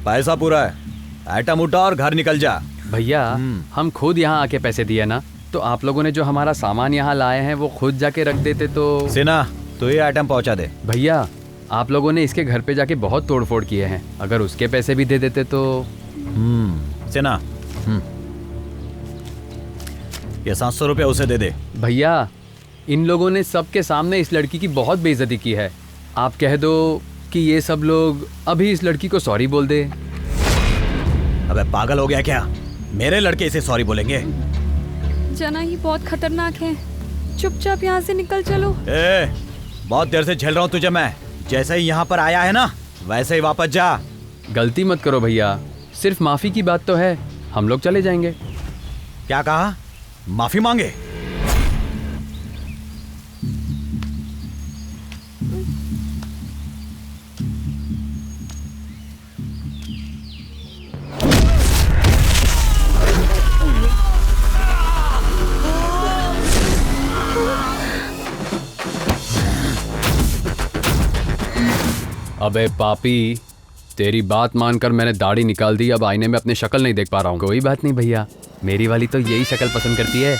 पैसा पूरा है, आइटम उठा और घर निकल जा। भैया हम खुद यहाँ आके पैसे दिए ना, तो आप लोगों ने जो हमारा सामान यहाँ लाए हैं वो खुद जाके रख देते तो। सिन्हा तो ये आइटम पहुँचा दे। भैया आप लोगों ने इसके घर पे जाके बहुत तोड़फोड़ किए हैं, अगर उसके पैसे भी दे देते तो। सिन्हा ये 700 रुपया उसे दे दे। भैया इन लोगों ने सबके सामने इस लड़की की बहुत बेइज्जती की है, आप कह दो कि ये सब लोग अभी इस लड़की को सॉरी बोल दे। अबे पागल हो गया क्या? मेरे लड़के इसे सॉरी बोलेंगे? जना ही बहुत खतरनाक है, चुपचाप यहाँ से निकल चलो। बहुत देर से झेल रहा हूँ तुझे मैं, जैसे ही यहाँ पर आया है ना वैसे ही वापस जा। गलती मत करो भैया, सिर्फ माफी की बात तो है, हम लोग चले जाएंगे। क्या कहा? माफी मांगे? अबे पापी, तेरी बात मानकर मैंने दाढ़ी निकाल दी, अब आईने में अपनी शक्ल नहीं देख पा रहा हूँ। कोई बात नहीं भैया, मेरी वाली तो यही शक्ल पसंद करती है।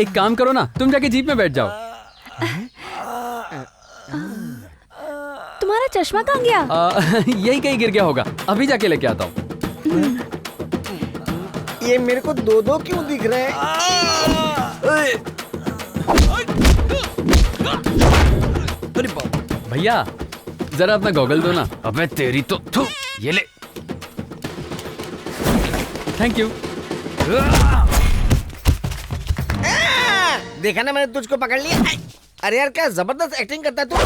एक काम करो ना, तुम जाके जीप में बैठ जाओ। तुम्हारा चश्मा कहाँ गया? यही कहीं गिर गया होगा, अभी जाके लेके आता हूँ। ये मेरे को दो दो क्यों दिख रहे हैं? भैया जरा अपना गॉगल दो ना। अबे तेरी तो थू, ये ले। Thank you. देखा ना मैंने तुझको पकड़ लिया। अरे यार क्या जबरदस्त एक्टिंग करता है तू।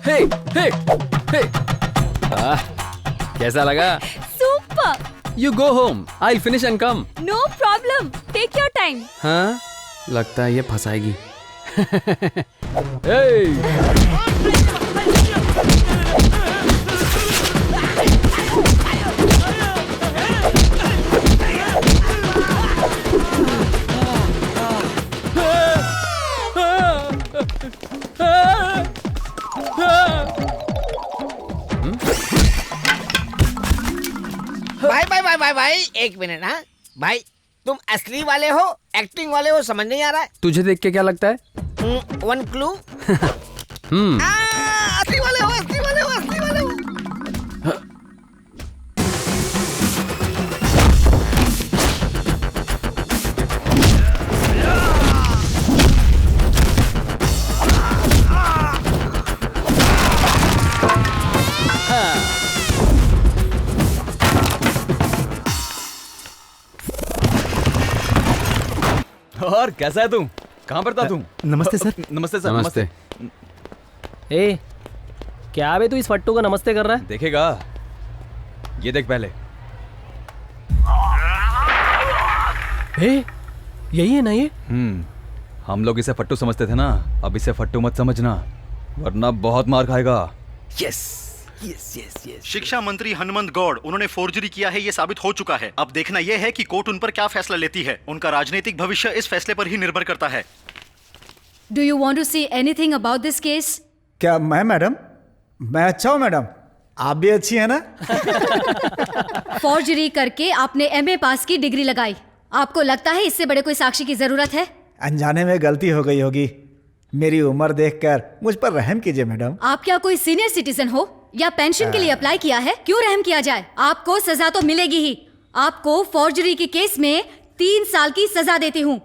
हे, हे, हे। कैसा लगा? Super. You go home, I finish and come. No problem, take your time. हाँ, लगता है ये फंसाएगी। hey! भाई एक मिनट। हाँ भाई, तुम असली वाले हो एक्टिंग वाले हो समझ नहीं आ रहा है। तुझे देख के क्या लगता है? One clue. असली वाले हो, असली वाले हो, असली वाले हो। और कैसा है तू? कहाँ पर था तू? नमस्ते सर। नमस्ते सर। नमस्ते। ए, क्या बे तू इस फट्टू को नमस्ते कर रहा है? देखेगा, ये देख पहले। ए, यही है ना ये? हम लोग इसे फट्टू समझते थे ना, अब इसे फट्टू मत समझना वरना बहुत मार खाएगा। यस। शिक्षा मंत्री हनुमंत गौड़ उन्होंने फोर्जरी किया है, ये साबित हो चुका है। अब देखना यह है कि कोर्ट उन पर क्या फैसला लेती है। उनका राजनीतिक भविष्य इस फैसले पर ही निर्भर करता है। Do you want to say anything about this case? क्या मैं मैडम? मैं अच्छा हूँ मैडम, आप भी अच्छी है ना? फॉर्जरी करके आपने एमए पास की डिग्री लगाई। आपको लगता है इससे बड़े कोई साक्षी की जरूरत है? अनजाने में गलती हो गई होगी। मेरी उम्र देखकर मुझ पर रहम कीजिए मैडम। आप क्या कोई सीनियर सिटीजन हो या पेंशन के लिए अप्लाई किया है? क्यों रहम किया जाए? आपको सजा तो मिलेगी ही। आपको फॉर्जरी के केस में 3 साल की सजा देती हूँ।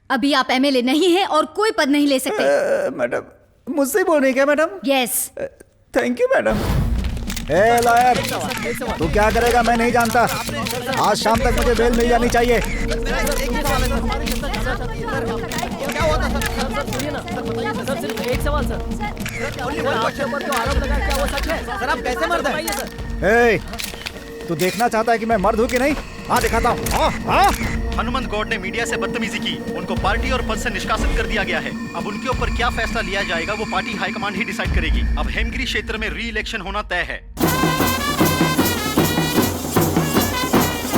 अभी आप एमएलए नहीं हैं और कोई पद नहीं ले सकते। मैडम, मुझसे बोल रही क्या madam? Yes. Thank you madam. A lawyer, तू क्या करेगा मैं नहीं जानता। आज शाम तक मुझे बेल मिल जानी चाहिए। एक सवाल सर, सर आप कैसे मर्द हैं? ए, तू देखना चाहता है कि मैं मर्द हूँ कि नहीं? हाँ दिखाता हूँ। हाँ। हनुमंत गौड़ ने मीडिया से बदतमीजी की, उनको पार्टी और पद से निष्कासित कर दिया गया है। अब उनके ऊपर क्या फैसला लिया जाएगा वो पार्टी हाईकमांड ही डिसाइड करेगी। अब हेमगिरी क्षेत्र में री इलेक्शन होना तय है।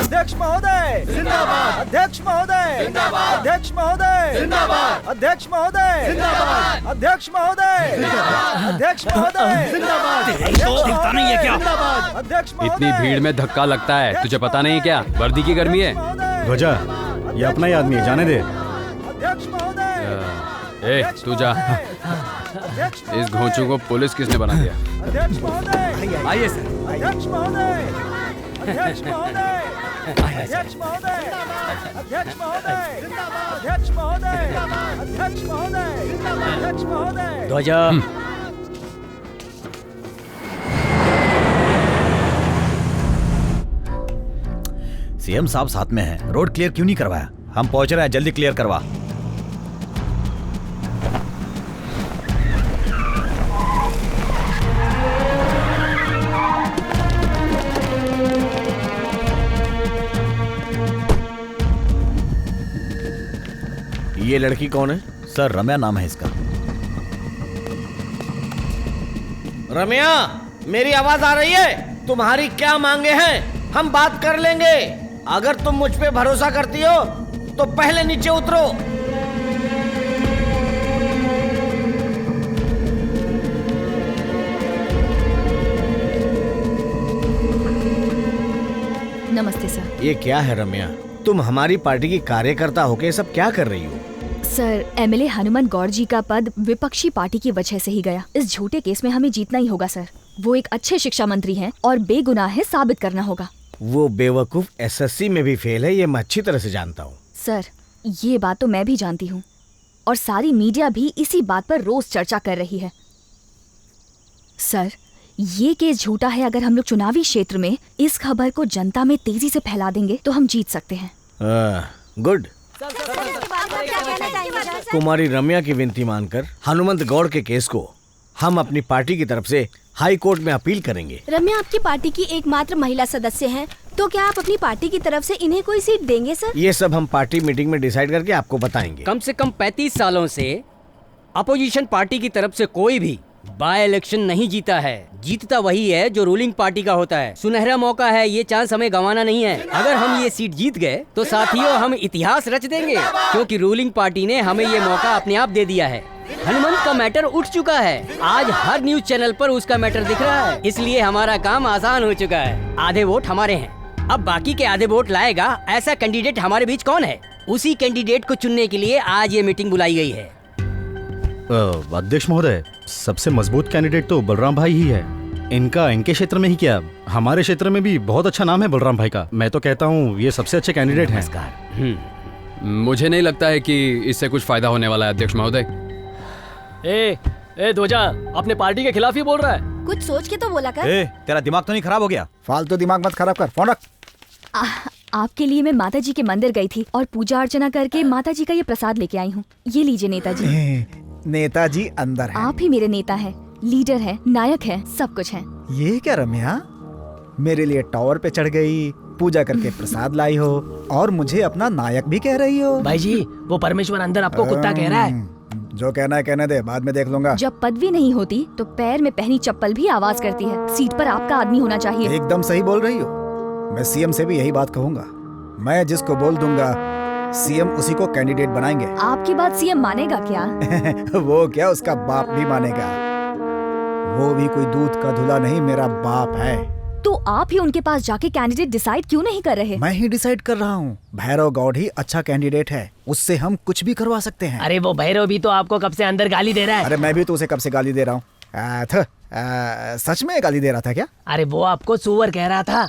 अध्यक्ष महोदय जिंदाबाद। अध्यक्ष महोदय जिंदाबाद। अध्यक्ष महोदय जिंदाबाद। अध्यक्ष महोदय जिंदाबाद। अध्यक्ष महोदय जिंदाबाद। अध्यक्ष महोदय जिंदाबाद। दिखता नहीं है क्या? अध्यक्ष इतनी भीड़ में धक्का लगता है, तुझे पता नहीं क्या वर्दी की गर्मी है? ध्वजा, ये अपना ही आदमी है, जाने दे। अध्यक्ष महोदय। ए तू जा। इस घोंचू को पुलिस किसने बना दिया? अध्यक्ष महोदय। आइए सर। अध्यक्ष महोदय। अध्यक्ष महोदय। अध्यक्ष महोदय। अध्यक्ष महोदय। अध्यक्ष महोदय। अध्यक्ष महोदय। अध्यक्ष महोदय। ध्वजा। सीएम साहब साथ में हैं। रोड क्लियर क्यों नहीं करवाया? हम पहुंच रहे हैं, जल्दी क्लियर करवा। ये लड़की कौन है? सर रम्या नाम है इसका। रम्या, मेरी आवाज आ रही है? तुम्हारी क्या मांगे हैं? हम बात कर लेंगे। अगर तुम मुझ पे भरोसा करती हो तो पहले नीचे उतरो। नमस्ते सर। ये क्या है रम्या? तुम हमारी पार्टी की कार्यकर्ता होके सब क्या कर रही हो? सर, एमएलए हनुमंत गौड़ जी का पद विपक्षी पार्टी की वजह से ही गया। इस झूठे केस में हमें जीतना ही होगा सर। वो एक अच्छे शिक्षा मंत्री हैं और बेगुनाह है, साबित करना होगा। वो बेवकूफ एसएससी में भी फेल है, ये मैं अच्छी तरह से जानता हूँ। सर, ये बात तो मैं भी जानती हूँ और सारी मीडिया भी इसी बात पर रोज चर्चा कर रही है। सर, ये केस झूठा है। अगर हम लोग चुनावी क्षेत्र में इस खबर को जनता में तेजी से फैला देंगे तो हम जीत सकते हैं। गुड। कुमारी रम्या की विनती मानकर हनुमंत गौड़ के केस को हम अपनी पार्टी की तरफ से हाई कोर्ट में अपील करेंगे। रम्या आपकी पार्टी की एकमात्र महिला सदस्य हैं, तो क्या आप अपनी पार्टी की तरफ से इन्हें कोई सीट देंगे सर? ये सब हम पार्टी मीटिंग में डिसाइड करके आपको बताएंगे। कम से कम 35 सालों से अपोजिशन पार्टी की तरफ से कोई भी बाय इलेक्शन नहीं जीता है। जीतता वही है जो रूलिंग पार्टी का होता है। सुनहरा मौका है, ये चांस हमें गंवाना नहीं है। अगर हम ये सीट जीत गए तो साथियों हम इतिहास रच देंगे, क्योंकि रूलिंग पार्टी ने हमें ये मौका अपने आप दे दिया है। हनुमंत का मैटर उठ चुका है। आज हर न्यूज चैनल पर उसका मैटर दिख रहा है, इसलिए हमारा काम आसान हो चुका है। आधे वोट हमारे हैं। अब बाकी के आधे वोट लाएगा ऐसा कैंडिडेट हमारे बीच कौन है? उसी कैंडिडेट को चुनने के लिए आज ये मीटिंग बुलाई गई है। अध्यक्ष महोदय, सबसे मजबूत कैंडिडेट तो बलराम भाई ही है। इनके क्षेत्र में ही क्या, हमारे क्षेत्र में भी बहुत अच्छा नाम है बलराम भाई का। मैं तो कहता हूँ ये सबसे अच्छे कैंडिडेट हैं। मुझे नहीं लगता है कि इससे कुछ फायदा होने वाला है अध्यक्ष महोदय। ए ध्वजा, अपने पार्टी के खिलाफ ही बोल रहा है। कुछ सोच के तो बोला कर। तेरा दिमाग तो नहीं खराब हो गया? फालतू दिमाग मत खराब कर, फोन रख। आपके लिए मैं माता जी के मंदिर गई थी और पूजा अर्चना करके माता जी का ये प्रसाद लेके आई हूँ। ये लीजिए नेताजी। नेताजी अंदर है। आप ही मेरे नेता हैं, लीडर हैं, नायक हैं, सब कुछ हैं। ये क्या रम्या, मेरे लिए टावर पे चढ़ गई, पूजा करके प्रसाद लाई हो और मुझे अपना नायक भी कह रही हो? भाई जी, वो परमेश्वर अंदर आपको कुत्ता कह रहा है। जो कहना है कहने दे, बाद में देख लूंगा। जब पदवी नहीं होती तो पैर में पहनी चप्पल भी आवाज करती है। सीट पर आपका आदमी होना चाहिए। एकदम सही बोल रही हो। मैं सीएम से भी यही बात कहूंगा। मैं जिसको बोल दूंगा सीएम उसी को कैंडिडेट बनाएंगे। आपकी बात सीएम मानेगा क्या? वो क्या, उसका बाप भी मानेगा। वो भी कोई दूध का धुला नहीं, मेरा बाप है। तो आप ही उनके पास जाके कैंडिडेट डिसाइड क्यों नहीं कर रहे? मैं ही डिसाइड कर रहा हूँ। भैरव गौड़ ही अच्छा कैंडिडेट है, उससे हम कुछ भी करवा सकते हैं। अरे वो भैरव भी तो आपको कब से अंदर गाली दे रहा है। अरे मैं भी तो उसे कब से गाली दे रहा हूँ। सच में गाली दे रहा था क्या? अरे वो आपको सुअर कह रहा था।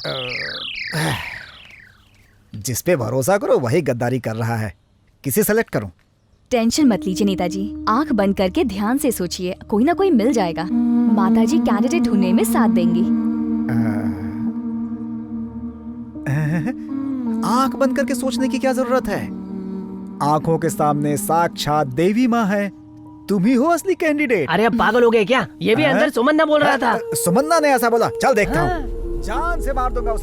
जिस पे भरोसा करो वही गद्दारी कर रहा है। किसे सेलेक्ट करूं? टेंशन मत लीजिए नेताजी, आंख बंद करके ध्यान से सोचिए, कोई ना कोई मिल जाएगा। माताजी कैंडिडेट ढूंढने में साथ देंगी। आंख बंद करके सोचने की क्या जरूरत है? आंखों के सामने साक्षात देवी माँ है। तुम ही हो असली कैंडिडेट। अरे अब पागल हो गए क्या? ये भी अंदर सुमन्ना बोल रहा था। सुमन्ना ने ऐसा बोला? चल देखता हूँ। जान से मार दूंगा उसे।